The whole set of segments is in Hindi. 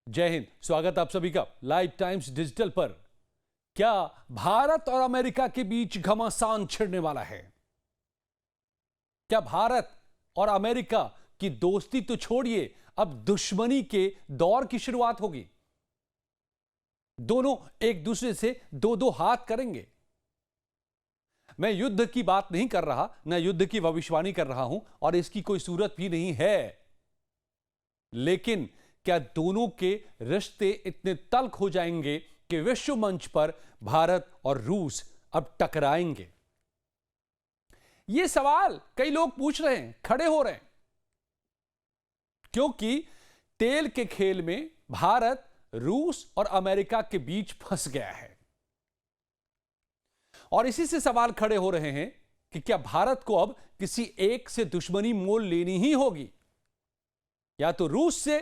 जय हिंद। स्वागत आप सभी का लाइव टाइम्स डिजिटल पर। क्या भारत और अमेरिका के बीच घमासान छिड़ने वाला है? क्या भारत और अमेरिका की दोस्ती तो छोड़िए, अब दुश्मनी के दौर की शुरुआत होगी? दोनों एक दूसरे से दो दो हाथ करेंगे। मैं युद्ध की बात नहीं कर रहा, न युद्ध की भविष्यवाणी कर रहा हूं, और इसकी कोई सूरत भी नहीं है। लेकिन क्या दोनों के रिश्ते इतने तल्ख हो जाएंगे कि विश्व मंच पर भारत और रूस अब टकराएंगे? यह सवाल कई लोग पूछ रहे हैं, खड़े हो रहे हैं, क्योंकि तेल के खेल में भारत रूस और अमेरिका के बीच फंस गया है। और इसी से सवाल खड़े हो रहे हैं कि क्या भारत को अब किसी एक से दुश्मनी मोल लेनी ही होगी, या तो रूस से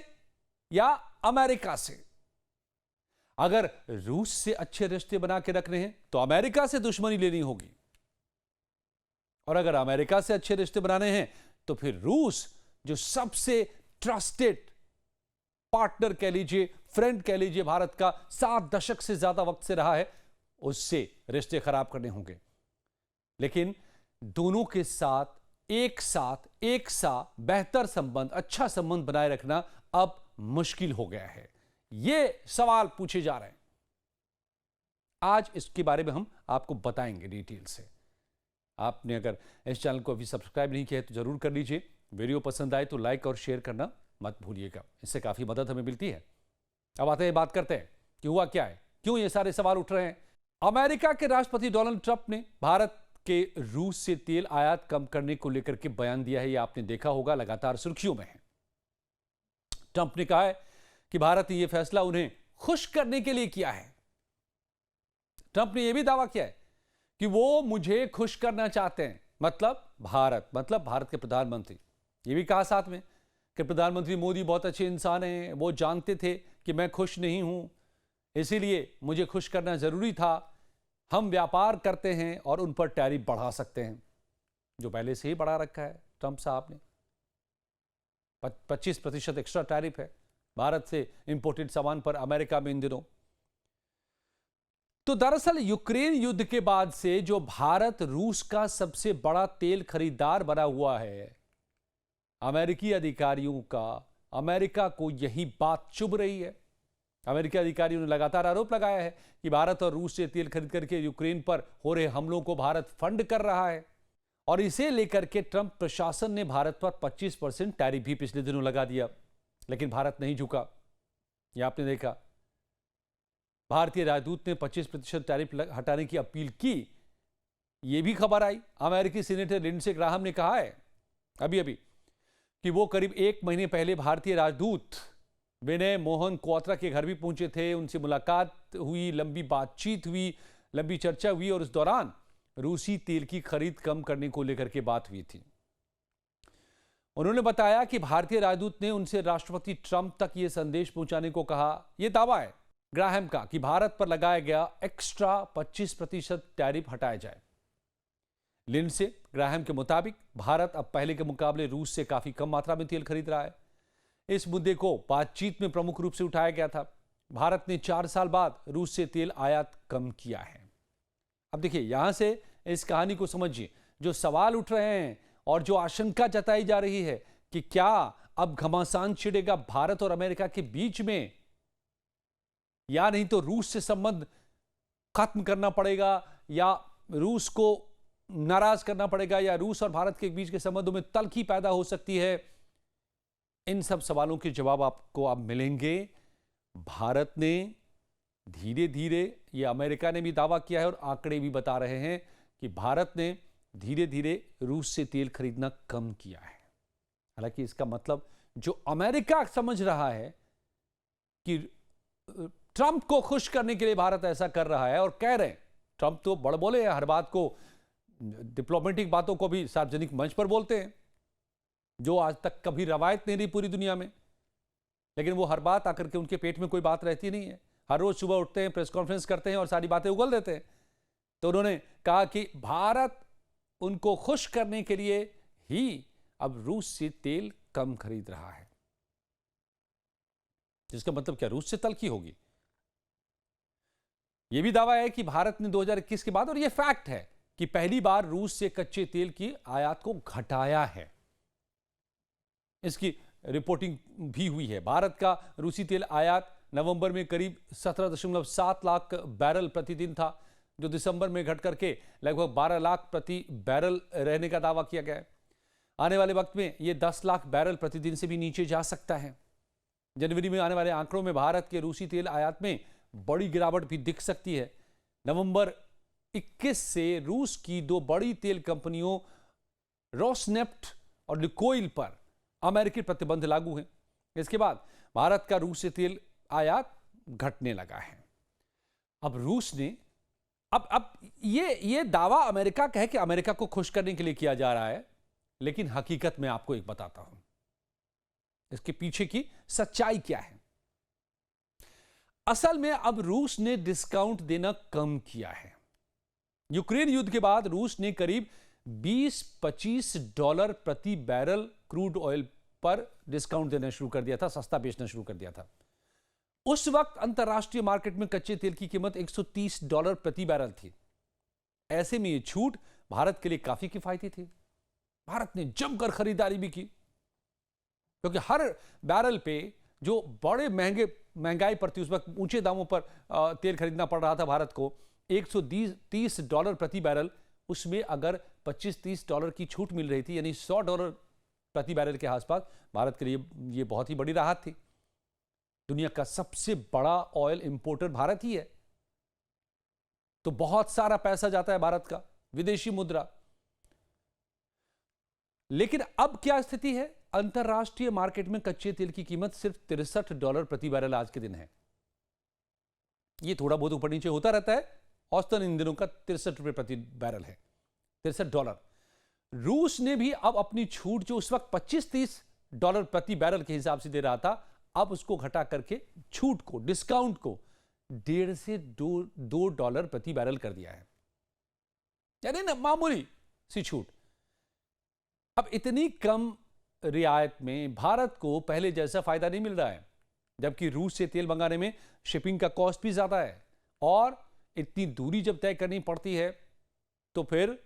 या अमेरिका से। अगर रूस से अच्छे रिश्ते बना के रखने हैं तो अमेरिका से दुश्मनी लेनी होगी, और अगर अमेरिका से अच्छे रिश्ते बनाने हैं तो फिर रूस, जो सबसे ट्रस्टेड पार्टनर कह लीजिए, फ्रेंड कह लीजिए, भारत का 7 दशक से ज्यादा वक्त से रहा है, उससे रिश्ते खराब करने होंगे। लेकिन दोनों के साथ एक सा बेहतर संबंध, अच्छा संबंध बनाए रखना अब मुश्किल हो गया है। यह सवाल पूछे जा रहे हैं। आज इसके बारे में हम आपको बताएंगे डिटेल से। आपने अगर इस चैनल को अभी सब्सक्राइब नहीं किया है तो जरूर कर लीजिए। वीडियो पसंद आए तो लाइक और शेयर करना मत भूलिएगा, इससे काफी मदद हमें मिलती है। अब आते हैं, बात करते हैं कि हुआ क्या है, क्यों ये सारे सवाल उठ रहे हैं। अमेरिका के राष्ट्रपति डोनाल्ड ट्रंप ने भारत के रूस से तेल आयात कम करने को लेकर के बयान दिया है। यह आपने देखा होगा, लगातार सुर्खियों में है। ट्रंप ने कहा है कि भारत ने यह फैसला उन्हें खुश करने के लिए किया है। ट्रंप ने यह भी दावा किया है कि वो मुझे खुश करना चाहते हैं, मतलब भारत के प्रधानमंत्री। यह भी कहा साथ में कि प्रधानमंत्री मोदी बहुत अच्छे इंसान हैं, वो जानते थे कि मैं खुश नहीं हूं, इसीलिए मुझे खुश करना जरूरी था। हम व्यापार करते हैं और उन पर टैरिफ बढ़ा सकते हैं, जो पहले से ही बढ़ा रखा है ट्रंप साहब ने। 25% एक्स्ट्रा टैरिफ है भारत से इंपोर्टेड सामान पर अमेरिका में इन दिनों। तो दरअसल यूक्रेन युद्ध के बाद से जो भारत रूस का सबसे बड़ा तेल खरीदार बना हुआ है, अमेरिकी अधिकारियों का अमेरिका को यही बात चुभ रही है। अमेरिकी अधिकारियों ने लगातार आरोप लगाया है कि भारत और रूस से तेल खरीद करके यूक्रेन पर हो रहे हमलों को भारत फंड कर रहा है, और इसे लेकर के ट्रंप प्रशासन ने भारत पर 25% टैरिफ भी पिछले दिनों लगा दिया। लेकिन भारत नहीं झुका। यह आपने देखा, भारतीय राजदूत ने 25% टैरिफ हटाने की अपील की। यह भी खबर आई, अमेरिकी सीनेटर लिंडसे ग्राहम ने कहा है अभी कि वो करीब 1 महीने पहले भारतीय राजदूत विनय मोहन क्वात्रा के घर भी पहुंचे थे। उनसे मुलाकात हुई, लंबी बातचीत हुई, लंबी चर्चा हुई, और उस दौरान रूसी तेल की खरीद कम करने को लेकर के बात हुई थी। उन्होंने बताया कि भारतीय राजदूत ने उनसे राष्ट्रपति ट्रंप तक यह संदेश पहुंचाने को कहा। यह दावा है ग्राहम का कि भारत पर लगाया गया एक्स्ट्रा 25% टैरिफ हटाया जाए। लिंडसे ग्राहम के मुताबिक भारत अब पहले के मुकाबले रूस से काफी कम मात्रा में तेल खरीद रहा है। इस मुद्दे को बातचीत में प्रमुख रूप से उठाया गया था। भारत ने 4 साल बाद रूस से तेल आयात कम किया है। अब देखिए, यहां से इस कहानी को समझिए। जो सवाल उठ रहे हैं और जो आशंका जताई जा रही है कि क्या अब घमासान छिड़ेगा भारत और अमेरिका के बीच में, या नहीं तो रूस से संबंध खत्म करना पड़ेगा, या रूस को नाराज करना पड़ेगा, या रूस और भारत के बीच के संबंधों में तल्खी पैदा हो सकती है। इन सब सवालों के जवाब आपको अब मिलेंगे। भारत ने धीरे धीरे, ये अमेरिका ने भी दावा किया है और आंकड़े भी बता रहे हैं कि भारत ने धीरे धीरे रूस से तेल खरीदना कम किया है। हालांकि इसका मतलब जो अमेरिका समझ रहा है कि ट्रंप को खुश करने के लिए भारत ऐसा कर रहा है, और कह रहे हैं, ट्रंप तो बड़बोले हैं, हर बात को, डिप्लोमेटिक बातों को भी सार्वजनिक मंच पर बोलते हैं, जो आज तक कभी रवायत नहीं रही पूरी दुनिया में। लेकिन वो हर बात आकर के उनके पेट में कोई बात रहती नहीं है। हर रोज सुबह उठते हैं, प्रेस कॉन्फ्रेंस करते हैं और सारी बातें उगल देते हैं। तो उन्होंने कहा कि भारत उनको खुश करने के लिए ही अब रूस से तेल कम खरीद रहा है। जिसका मतलब क्या रूस से तलखी होगी। यह भी दावा है कि भारत ने 2021 के बाद, और यह फैक्ट है, कि पहली बार रूस से कच्चे तेल की आयात को घटाया है। इसकी रिपोर्टिंग भी हुई है। भारत का रूसी तेल आयात नवंबर में करीब 17.7 लाख बैरल प्रतिदिन था, जो दिसंबर में घट करके लगभग 12 लाख प्रति बैरल रहने का दावा किया गया है। आने वाले वक्त में यह 10 लाख बैरल प्रतिदिन से भी नीचे जा सकता है। जनवरी में आने वाले आंकड़ों में भारत के रूसी तेल आयात में बड़ी गिरावट भी दिख सकती है। नवंबर 21 से रूस की दो बड़ी तेल कंपनियों रोसनेफ्ट और लुकोइल पर अमेरिकी प्रतिबंध लागू हैं। इसके बाद भारत का रूस से तेल आयात घटने लगा है। अब रूस ने अब ये दावा अमेरिका का है कि अमेरिका को खुश करने के लिए किया जा रहा है, लेकिन हकीकत में आपको एक बताता हूं, इसके पीछे की सच्चाई क्या है। असल में अब रूस ने डिस्काउंट देना कम किया है। यूक्रेन युद्ध के बाद रूस ने करीब 20-25 डॉलर प्रति बैरल क्रूड ऑयल पर डिस्काउंट देना शुरू कर दिया था, सस्ता बेचना शुरू कर दिया था। उस वक्त अंतर्राष्ट्रीय मार्केट में कच्चे तेल की कीमत 130 डॉलर प्रति बैरल थी। ऐसे में यह छूट भारत के लिए काफी किफायती थी। भारत ने जमकर खरीदारी भी की, क्योंकि हर बैरल पे जो बड़े महंगाई पर थी, उस वक्त ऊंचे दामों पर तेल खरीदना पड़ रहा था भारत को, 130 डॉलर प्रति बैरल, उसमें अगर 25-30 डॉलर की छूट मिल रही थी, यानी 100 डॉलर प्रति बैरल के आसपास, भारत के लिए यह बहुत ही बड़ी राहत थी। दुनिया का सबसे बड़ा ऑयल इंपोर्टर भारत ही है, तो बहुत सारा पैसा जाता है भारत का, विदेशी मुद्रा। लेकिन अब क्या स्थिति है? अंतरराष्ट्रीय मार्केट में कच्चे तेल की कीमत सिर्फ 63 डॉलर प्रति बैरल आज के दिन है। यह थोड़ा बहुत ऊपर नीचे होता रहता है, औसतन इन दिनों का 63 रुपए प्रति बैरल है, 63 डॉलर। रूस ने भी अब अपनी छूट, जो उस वक्त 25-30 डॉलर प्रति बैरल के हिसाब से दे रहा था, अब उसको घटा करके छूट को, डिस्काउंट को 1.5 से 2 डॉलर प्रति बैरल कर दिया है, यानी ना मामूली सी छूट। अब इतनी कम रियायत में भारत को पहले जैसा फायदा नहीं मिल रहा है, जबकि रूस से तेल मंगाने में शिपिंग का कॉस्ट भी ज्यादा है, और इतनी दूरी जब तय करनी पड़ती है तो फिर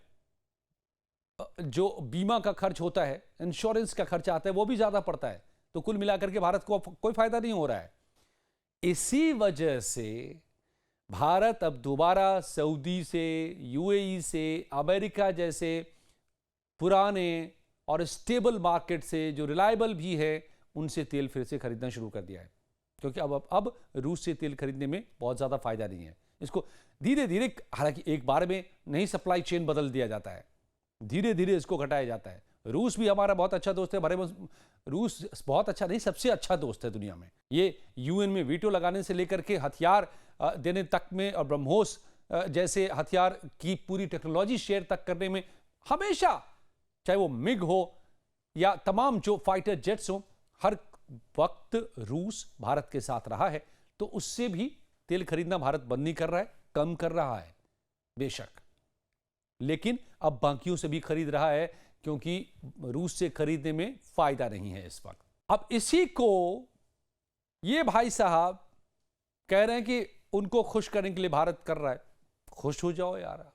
जो बीमा का खर्च होता है, इंश्योरेंस का खर्च आता है, वो भी ज्यादा पड़ता है। तो कुल मिलाकर के भारत को कोई फायदा नहीं हो रहा है। इसी वजह से भारत अब दोबारा सऊदी से, यूएई से, अमेरिका जैसे पुराने और स्टेबल मार्केट से, जो रिलायबल भी है, उनसे तेल फिर से खरीदना शुरू कर दिया है, क्योंकि अब रूस से तेल खरीदने में बहुत ज्यादा फायदा नहीं है। इसको धीरे धीरे, हालांकि एक बार में नहीं सप्लाई चेन बदल दिया जाता है, धीरे धीरे इसको घटाया जाता है। रूस भी हमारा बहुत अच्छा दोस्त है, रूस बहुत अच्छा नहीं, सबसे अच्छा दोस्त है दुनिया में। ये यूएन में वीटो लगाने से लेकर के हथियार देने तक में, और ब्रह्मोस जैसे हथियार की पूरी टेक्नोलॉजी शेयर तक करने में, हमेशा, चाहे वो मिग हो या तमाम जो फाइटर जेट्स हो, हर वक्त रूस भारत के साथ रहा है। तो उससे भी तेल खरीदना भारत बंद नहीं कर रहा है, कम कर रहा है बेशक, लेकिन अब बाकियों से भी खरीद रहा है, क्योंकि रूस से खरीदने में फायदा नहीं है इस वक्त। अब इसी को ये भाई साहब कह रहे हैं कि उनको खुश करने के लिए भारत कर रहा है। खुश हो जाओ यार।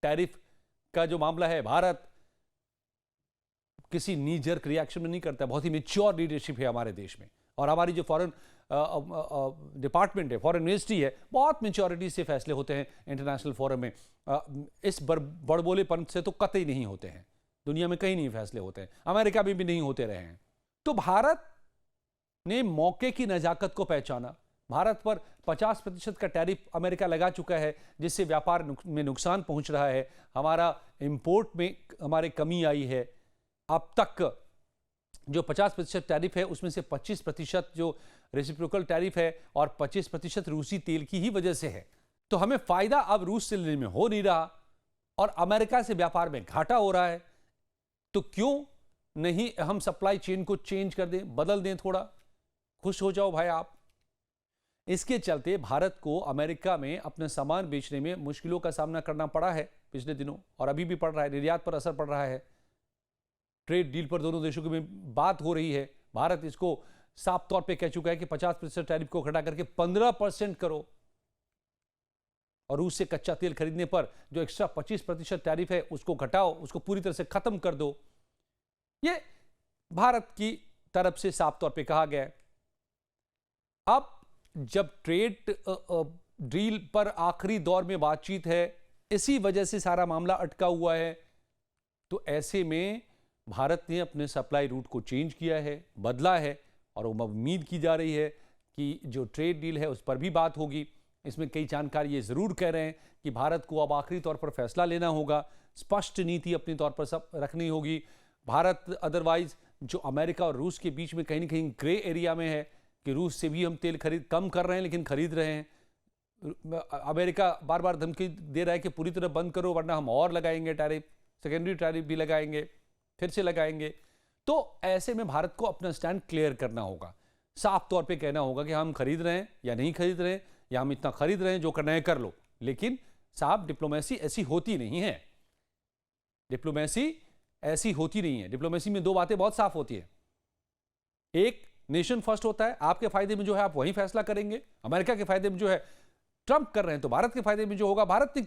टैरिफ का जो मामला है, भारत किसी नी जर्क रिएक्शन में नहीं करता, बहुत ही मैच्योर लीडरशिप है हमारे देश में, और हमारी जो फॉरेन डिपार्टमेंट है, फॉरेन मिनिस्ट्री है, बहुत मैच्योरिटी से फैसले होते हैं इंटरनेशनल फोरम में। इस बड़बोलेपन से तो कतई नहीं होते हैं, दुनिया में कहीं नहीं फैसले होते हैं, अमेरिका में भी नहीं होते रहे हैं। तो भारत ने मौके की नजाकत को पहचाना। भारत पर 50% का टैरिफ अमेरिका लगा चुका है, जिससे व्यापार में नुकसान पहुंच रहा है, हमारा इंपोर्ट में हमारे कमी आई है। अब तक जो 50% टैरिफ है, उसमें से 25% जो रेसिप्रोकल टैरिफ है, और 25% रूसी तेल की ही वजह से है। तो हमें फायदा अब रूस से लेने में हो नहीं रहा, और अमेरिका से व्यापार में घाटा हो रहा है। तो क्यों नहीं हम सप्लाई चेन को चेंज कर दें, बदल दें थोड़ा, खुश हो जाओ भाई आप। इसके चलते भारत को अमेरिका में अपने सामान बेचने में मुश्किलों का सामना करना पड़ा है पिछले दिनों, और अभी भी पड़ रहा है। निर्यात पर असर पड़ रहा है, ट्रेड डील पर दोनों देशों में बात हो रही है। भारत इसको साफ तौर पे कह चुका है कि 50% टैरिफ को घटा करके 15% करो, और रूस से कच्चा तेल खरीदने पर जो एक्स्ट्रा 25% टैरिफ है उसको घटाओ, उसको पूरी तरह से खत्म कर दो। ये भारत की तरफ से साफ तौर पे कहा गया है। अब जब ट्रेड डील पर आखिरी दौर में बातचीत है, इसी वजह से सारा मामला अटका हुआ है, तो ऐसे में भारत ने अपने सप्लाई रूट को चेंज किया है, बदला है, और उम्मीद की जा रही है कि जो ट्रेड डील है उस पर भी बात होगी। इसमें कई जानकार ये जरूर कह रहे हैं कि भारत को अब आखिरी तौर पर फैसला लेना होगा, स्पष्ट नीति अपने तौर पर सब रखनी होगी। भारत अदरवाइज जो अमेरिका और रूस के बीच में कहीं ना कहीं ग्रे एरिया में है कि रूस से भी हम तेल कम कर रहे हैं लेकिन खरीद रहे हैं, अमेरिका बार बार धमकी दे रहा है कि पूरी तरह बंद करो वरना हम और लगाएंगे टैरिफ, सेकेंडरी टैरिफ भी लगाएंगे, फिर से लगाएंगे। तो ऐसे में भारत को अपना स्टैंड क्लियर करना होगा, साफ तौर पे कहना होगा कि हम खरीद रहे हैं या नहीं खरीद रहे हैं, या हम इतना खरीद रहे हैं, जो करना है कर लो। लेकिन साहब डिप्लोमेसी ऐसी होती नहीं है, डिप्लोमेसी ऐसी होती नहीं है। डिप्लोमेसी में दो बातें बहुत साफ होती है, एक नेशन फर्स्ट होता है, आपके फायदे में जो है आप वही फैसला करेंगे। अमेरिका के फायदे में जो है ट्रंप कर रहे हैं, तो भारत के फायदे में जो होगा भारत ने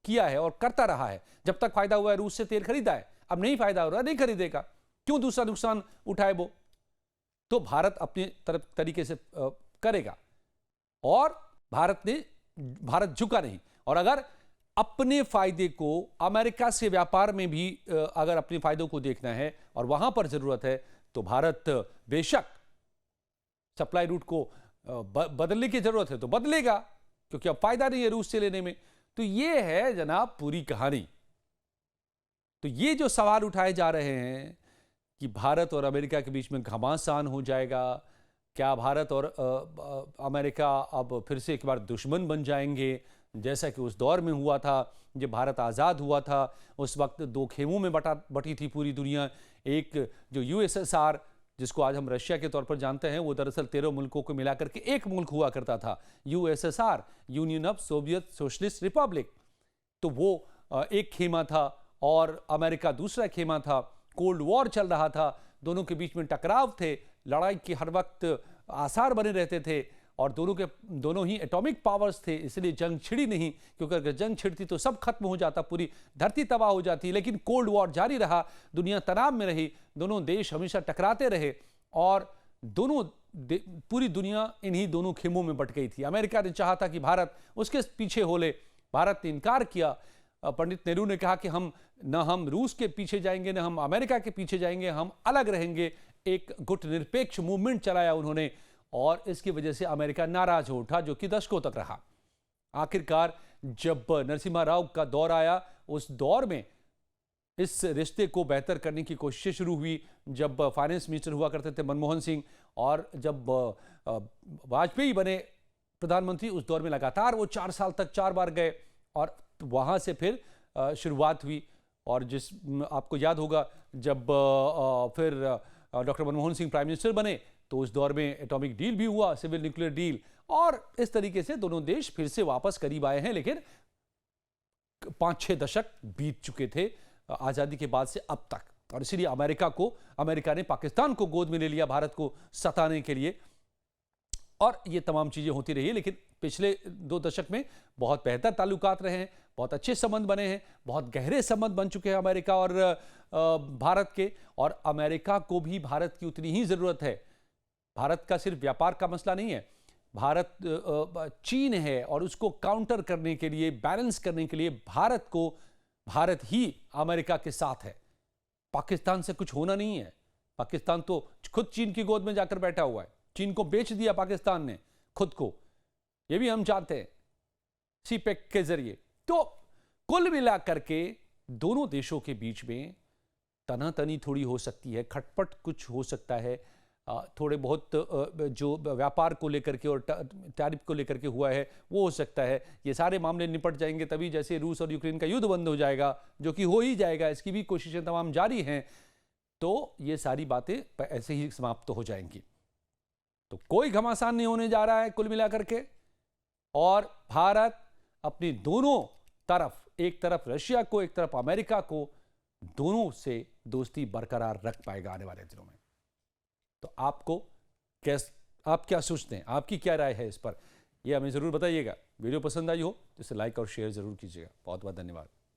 किया है और करता रहा है। जब तक फायदा हुआ है रूस से तेल खरीदा है, अब नहीं फायदा हो रहा नहीं खरीदेगा, क्यों दूसरा नुकसान उठाए वो। तो भारत अपने तरफ तरीके से करेगा, और भारत झुका नहीं। और अगर अपने फायदे को अमेरिका से व्यापार में भी अगर अपने फायदों को देखना है और वहां पर जरूरत है, तो भारत बेशक सप्लाई रूट को बदलने की जरूरत है तो बदलेगा, क्योंकि अब फायदा नहीं है रूस से लेने में। तो ये है जनाब पूरी कहानी। तो ये जो सवाल उठाए जा रहे हैं कि भारत और अमेरिका के बीच में घमासान हो जाएगा, क्या भारत और अमेरिका अब फिर से एक बार दुश्मन बन जाएंगे, जैसा कि उस दौर में हुआ था जब भारत आज़ाद हुआ था। उस वक्त दो खेमों में बटी थी पूरी दुनिया। एक जो यूएसएसआर, जिसको आज हम रशिया के तौर पर जानते हैं, वो दरअसल 13 मुल्कों को मिलाकर के एक मुल्क हुआ करता था, USSR, union of Soviet socialist Republic. तो वो एक खेमा था और अमेरिका दूसरा खेमा था। कोल्ड वॉर चल रहा था, दोनों के बीच में टकराव थे, लड़ाई के हर वक्त आसार बने रहते थे, और दोनों ही एटॉमिक पावर्स थे, इसलिए जंग छिड़ी नहीं, क्योंकि अगर जंग छिड़ती तो सब खत्म हो जाता, पूरी धरती तबाह हो जाती। लेकिन कोल्ड वॉर जारी रहा, दुनिया तनाव में रही, दोनों देश हमेशा टकराते रहे, और पूरी दुनिया इन्हीं दोनों खेमों में बट गई थी। अमेरिका ने चाहा था कि भारत उसके पीछे हो ले, भारत ने इनकार किया। पंडित नेहरू ने कहा कि हम रूस के पीछे जाएंगे, न हम अमेरिका के पीछे जाएंगे, हम अलग रहेंगे। एक गुट निरपेक्ष मूवमेंट चलाया उन्होंने, और इसकी वजह से अमेरिका नाराज हो उठा, जो कि दशकों तक रहा। आखिरकार जब नरसिम्हा राव का दौर आया, उस दौर में इस रिश्ते को बेहतर करने की कोशिश शुरू हुई। जब फाइनेंस मिनिस्टर हुआ करते थे मनमोहन सिंह, और जब वाजपेयी बने प्रधानमंत्री, उस दौर में लगातार वो 4 साल तक 4 बार गए, और वहां से फिर शुरुआत हुई। और आपको याद होगा जब फिर doctor Manmohan Singh prime minister बने, तो उस दौर में एटॉमिक डील भी हुआ, सिविल न्यूक्लियर डील, और इस तरीके से दोनों देश फिर से वापस करीब आए हैं। लेकिन 5-6 दशक बीत चुके थे आज़ादी के बाद से अब तक, और इसीलिए अमेरिका ने पाकिस्तान को गोद में ले लिया भारत को सताने के लिए, और ये तमाम चीज़ें होती रही। लेकिन पिछले 2 दशक में बहुत बेहतर ताल्लुकात रहे हैं, बहुत अच्छे संबंध बने हैं, बहुत गहरे संबंध बन चुके हैं अमेरिका और भारत के। और अमेरिका को भी भारत की उतनी ही ज़रूरत है। भारत का सिर्फ व्यापार का मसला नहीं है, भारत चीन है, और उसको काउंटर करने के लिए, बैलेंस करने के लिए भारत ही अमेरिका के साथ है। पाकिस्तान से कुछ होना नहीं है। पाकिस्तान तो खुद चीन की गोद में जाकर बैठा हुआ है, चीन को बेच दिया पाकिस्तान ने खुद को, ये भी हम चाहते हैं सीपेक के जरिए। तो कुल मिलाकर के दोनों देशों के बीच में तनातनी थोड़ी हो सकती है, खटपट कुछ हो सकता है, थोड़े बहुत जो व्यापार को लेकर के और टैरिफ को लेकर के हुआ है वो हो सकता है। ये सारे मामले निपट जाएंगे तभी, जैसे रूस और यूक्रेन का युद्ध बंद हो जाएगा, जो कि हो ही जाएगा, इसकी भी कोशिशें तमाम जारी हैं, तो ये सारी बातें ऐसे ही समाप्त हो जाएंगी। तो कोई घमासान नहीं होने जा रहा है कुल मिलाकर के, और भारत अपनी दोनों तरफ, एक तरफ रशिया को, एक तरफ अमेरिका को, दोनों से दोस्ती बरकरार रख पाएगा आने वाले दिनों में। तो आपको कैस आप क्या सोचते हैं, आपकी क्या राय है इस पर, ये हमें ज़रूर बताइएगा। वीडियो पसंद आई हो तो इसे लाइक और शेयर ज़रूर कीजिएगा। बहुत बहुत धन्यवाद।